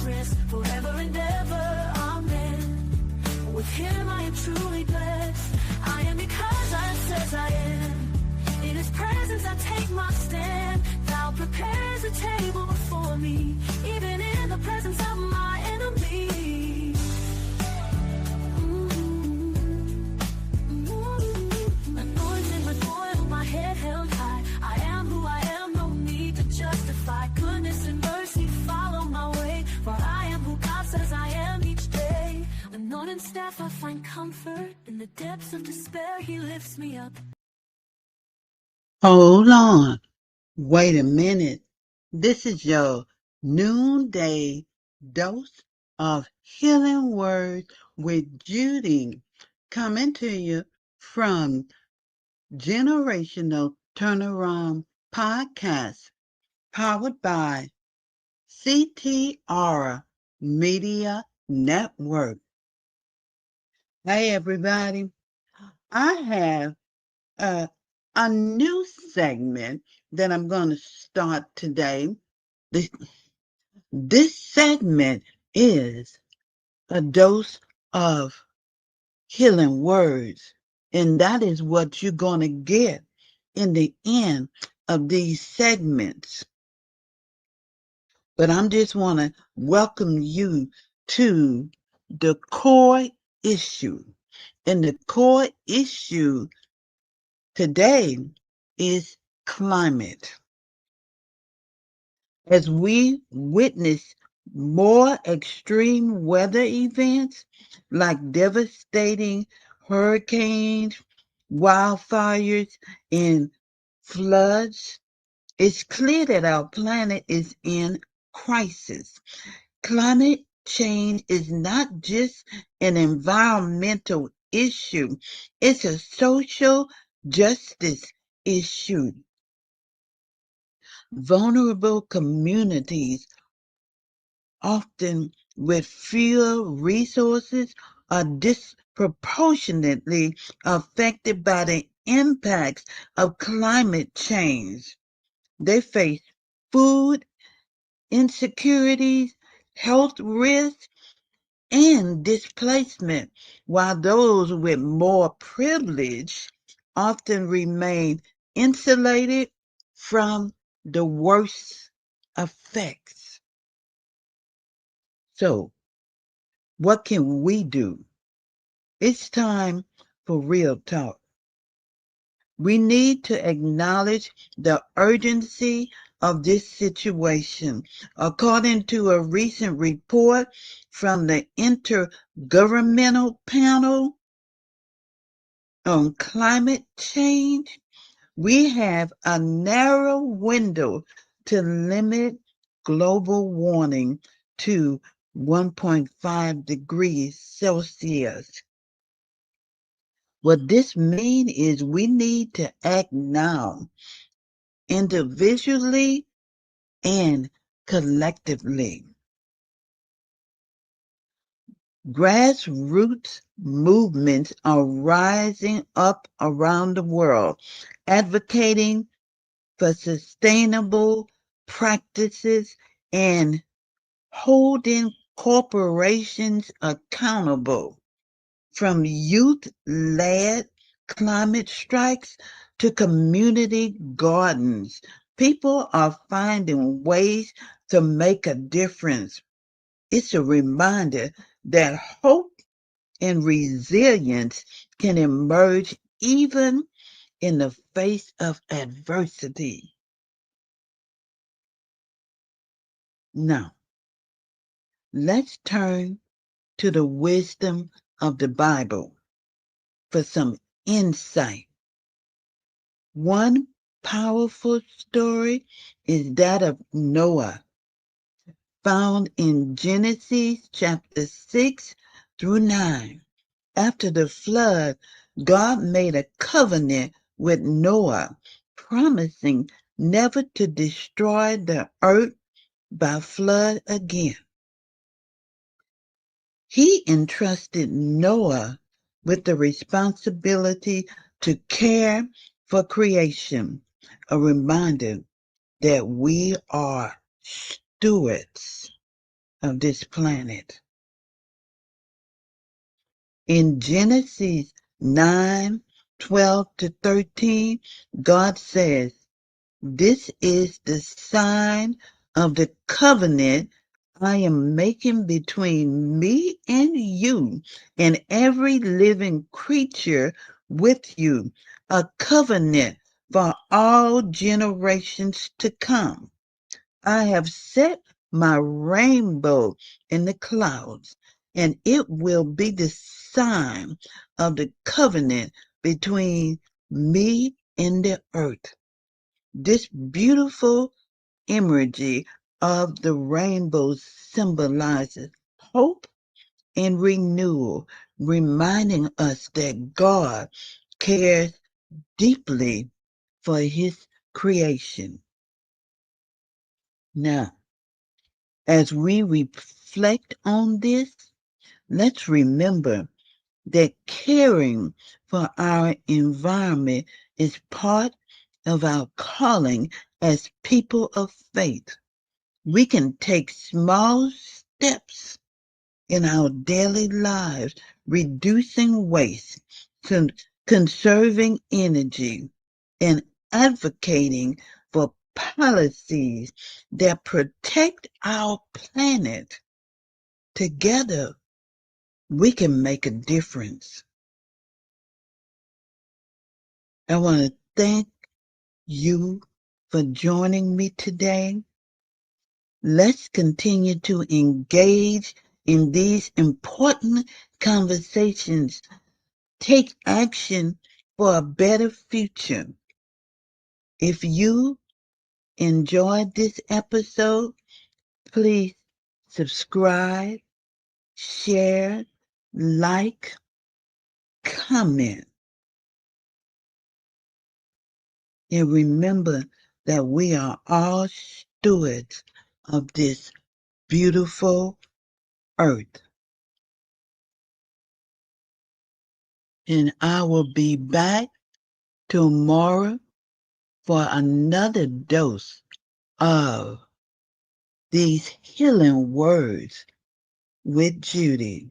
rest forever and ever. Amen. With him I am truly blessed. I am because I says I am. In his presence I take my stand. Thou prepares a table before me, even in the presence of my enemies. Anointed with oil, my head held high. I am who I am, no need to justify. Goodness and mercy follow my way, for I am who God says I am each day. Anointed staff, I find comfort. In the depths of despair, he lifts me up. Hold on. Wait a minute. This is your noonday dose of healing words with Judy, coming to you from Generational Turnaround Podcast, powered by CTR Media Network. Hey everybody, I have a new segment that I'm going to start today. This segment is a dose of healing words, and that is what you're going to get in the end of these segments. But I'm just want to welcome you to the core issue. And the core issue today is climate. As we witness more extreme weather events like devastating hurricanes, wildfires, and floods, it's clear that our planet is in crisis. Climate change is not just an environmental issue, it's a social justice issue. Vulnerable communities, often with fewer resources, are disproportionately affected by the impacts of climate change. They face food insecurities, health risks, and displacement, while those with more privilege often remain insulated from the worst effects. So, what can we do? It's time for real talk. We need to acknowledge the urgency of this situation. According to a recent report from the Intergovernmental Panel on Climate Change, we have a narrow window to limit global warming to 1.5 degrees Celsius. What this means is we need to act now, individually and collectively. Grassroots movements are rising up around the world, advocating for sustainable practices and holding corporations accountable. From youth-led climate strikes to community gardens, people are finding ways to make a difference. It's a reminder that hope and resilience can emerge even in the face of adversity. Now, let's turn to the wisdom of the Bible for some insight. One powerful story is that of Noah, found in Genesis chapter 6 through 9. After the flood, God made a covenant with Noah, promising never to destroy the earth by flood again. He entrusted Noah with the responsibility to care for creation, a reminder that we are stewards. of this planet. In Genesis 9:12-13, God says, "This is the sign of the covenant I am making between me and you and every living creature with you, a covenant for all generations to come. I have set my rainbow in the clouds, and it will be the sign of the covenant between me and the earth." This beautiful imagery of the rainbow symbolizes hope and renewal, reminding us that God cares deeply for his creation. Now, as we reflect on this, let's remember that caring for our environment is part of our calling as people of faith. We can take small steps in our daily lives, reducing waste, conserving energy, and advocating for policies that protect our planet. Together, we can make a difference. I want to thank you for joining me today. Let's continue to engage in these important conversations. Take action for a better future. If you enjoyed this episode, please subscribe, share, like, comment, and remember that we are all stewards of this beautiful earth. And I will be back tomorrow for another dose of these healing words with Judy.